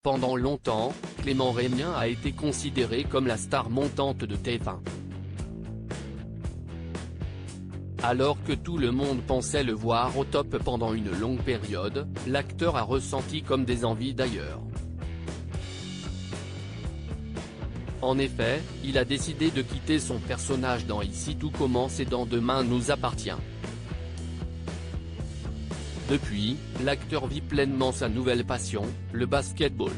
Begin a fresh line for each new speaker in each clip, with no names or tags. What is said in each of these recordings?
Pendant longtemps, Clément Rémien a été considéré comme la star montante de TF1. Alors que tout le monde pensait le voir au top pendant une longue période, l'acteur a ressenti comme des envies d'ailleurs. En effet, il a décidé de quitter son personnage dans Ici tout commence et dans Demain nous appartient. Depuis, l'acteur vit pleinement sa nouvelle passion, le basketball.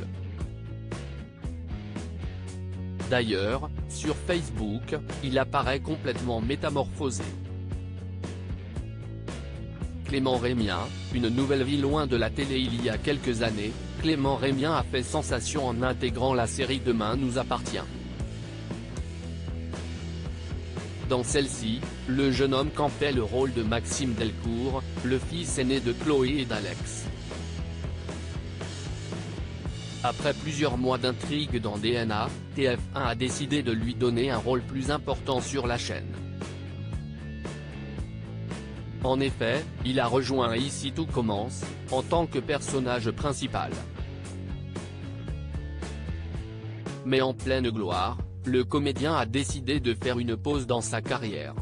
D'ailleurs, sur Facebook, il apparaît complètement métamorphosé. Clément Rémien, une nouvelle vie loin de la télé. Il y a quelques années, Clément Rémien a fait sensation en intégrant la série Demain nous appartient. Dans celle-ci, le jeune homme campait le rôle de Maxime Delcourt, le fils aîné de Chloé et d'Alex. Après plusieurs mois d'intrigue dans DNA, TF1 a décidé de lui donner un rôle plus important sur la chaîne. En effet, il a rejoint Ici tout commence, en tant que personnage principal. Mais en pleine gloire, le comédien a décidé de faire une pause dans sa carrière.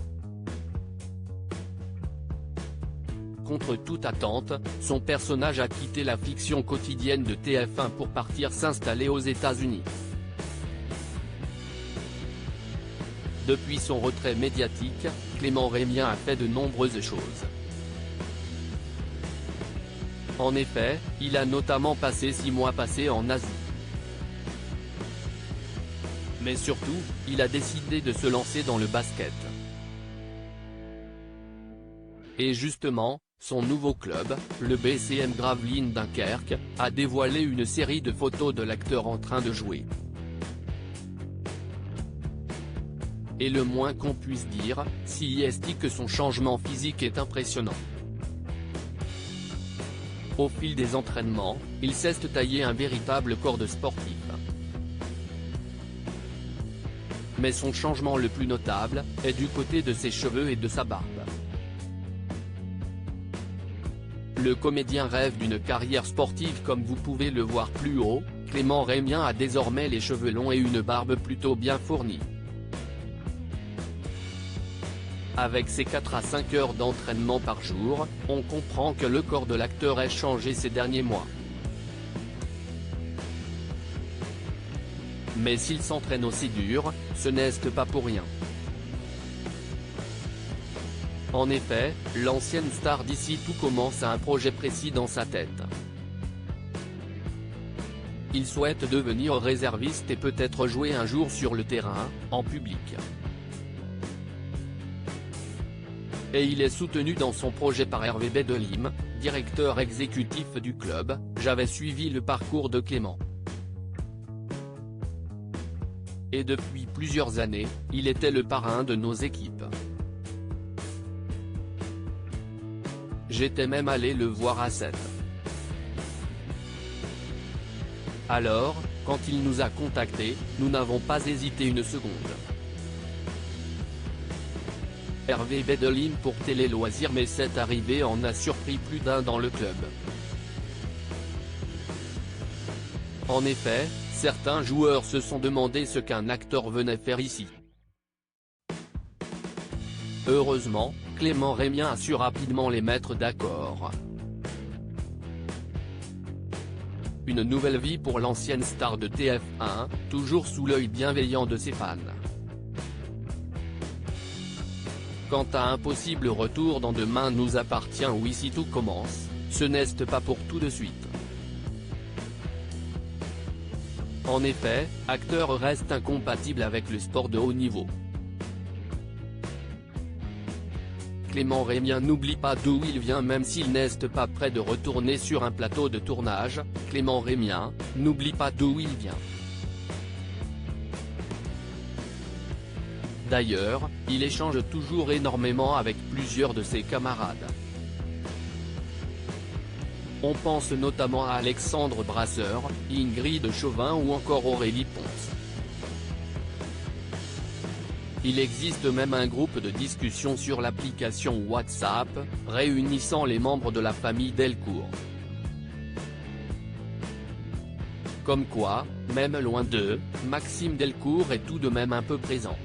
Contre toute attente, son personnage a quitté la fiction quotidienne de TF1 pour partir s'installer aux États-Unis. Depuis son retrait médiatique, Clément Rémien a fait de nombreuses choses. En effet, il a notamment passé 6 mois passés en Asie. Mais surtout, il a décidé de se lancer dans le basket. Et justement, son nouveau club, le BCM Gravelines Dunkerque, a dévoilé une série de photos de l'acteur en train de jouer. Et le moins qu'on puisse dire, si est que son changement physique est impressionnant. Au fil des entraînements, il s'est taillé un véritable corps de sportif. Mais son changement le plus notable, est du côté de ses cheveux et de sa barbe. Le comédien rêve d'une carrière sportive comme vous pouvez le voir plus haut, Clément Rémien a désormais les cheveux longs et une barbe plutôt bien fournie. Avec ses 4 à 5 heures d'entraînement par jour, on comprend que le corps de l'acteur ait changé ces derniers mois. Mais s'il s'entraîne aussi dur, ce n'est pas pour rien. En effet, l'ancienne star d'Ici tout commence a un projet précis dans sa tête. Il souhaite devenir réserviste et peut-être jouer un jour sur le terrain, en public. Et il est soutenu dans son projet par Hervé Bedelim, directeur exécutif du club. J'avais suivi le parcours de Clément. Et depuis plusieurs années, il était le parrain de nos équipes. J'étais même allé le voir à 7. Alors, quand il nous a contactés, nous n'avons pas hésité une seconde. Hervé Bedelim pour Télé Loisirs. Mais cette arrivée en a surpris plus d'un dans le club. En effet, certains joueurs se sont demandé ce qu'un acteur venait faire ici. Heureusement, Clément Rémien a su rapidement les mettre d'accord. Une nouvelle vie pour l'ancienne star de TF1, toujours sous l'œil bienveillant de ses fans. Quant à un possible retour dans Demain nous appartient ou Ici tout commence, ce n'est pas pour tout de suite. En effet, acteur reste incompatible avec le sport de haut niveau. Clément Rémien n'oublie pas d'où il vient même s'il n'est pas prêt de retourner sur un plateau de tournage. Clément Rémien n'oublie pas d'où il vient. D'ailleurs, il échange toujours énormément avec plusieurs de ses camarades. On pense notamment à Alexandre Brasseur, Ingrid Chauvin ou encore Aurélie Ponce. Il existe même un groupe de discussion sur l'application WhatsApp, réunissant les membres de la famille Delcourt. Comme quoi, même loin d'eux, Maxime Delcourt est tout de même un peu présent.